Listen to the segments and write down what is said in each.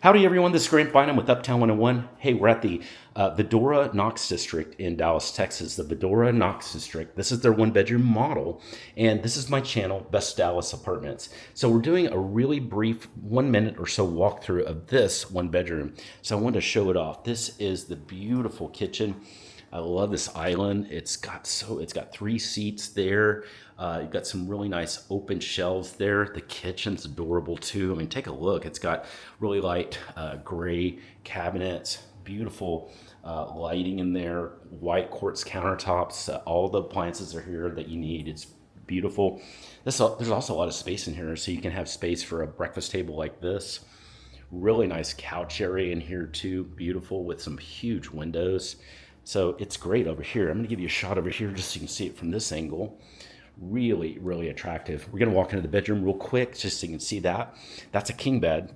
Howdy, everyone. This is Grant Bynum with Uptown 101. Hey, we're at the Vidorra Knox District in Dallas, Texas. The Vidorra Knox District. This is their one-bedroom model, and this is my channel, Best Dallas Apartments. So we're doing a really brief 1 minute or so walkthrough of this one bedroom. So I wanted to show it off. This is the beautiful kitchen. I love this island. It's got 3 seats there. You've got some really nice open shelves there. The kitchen's adorable too. I mean, take a look. It's got really light gray cabinets, beautiful lighting in there, white quartz countertops. All the appliances are here that you need. It's beautiful. There's also a lot of space in here, so you can have space for a breakfast table like this. Really nice couch area in here too. Beautiful with some huge windows. So it's great over here. I'm going to give you a shot over here just so you can see it from this angle. Really, really attractive. We're going to walk into the bedroom real quick just so you can see that. That's a king bed.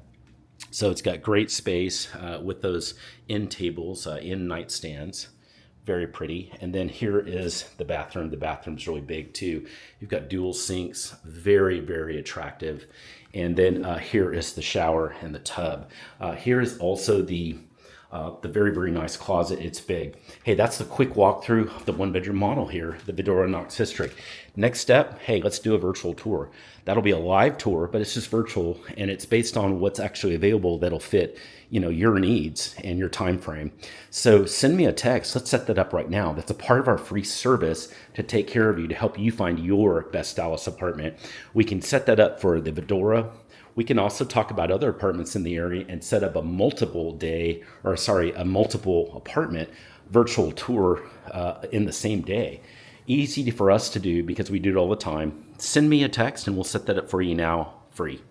So it's got great space with those end tables, end nightstands. Very pretty. And then here is the bathroom. The bathroom's really big too. You've got dual sinks. Very, very attractive. And then here is the shower and the tub. Here is also the very, very nice closet. It's big. Hey, that's the quick walkthrough of the one bedroom model here, the Vidorra Knox District. Next step, hey, let's do a virtual tour. That'll be a live tour, but it's just virtual, and it's based on what's actually available that'll fit, your needs and your time frame. So send me a text. Let's set that up right now. That's a part of our free service to take care of you, to help you find your best Dallas apartment. We can set that up for the Vidorra. We can also talk about other apartments in the area and set up a multiple apartment virtual tour in the same day. Easy for us to do because we do it all the time. Send me a text and we'll set that up for you now, free.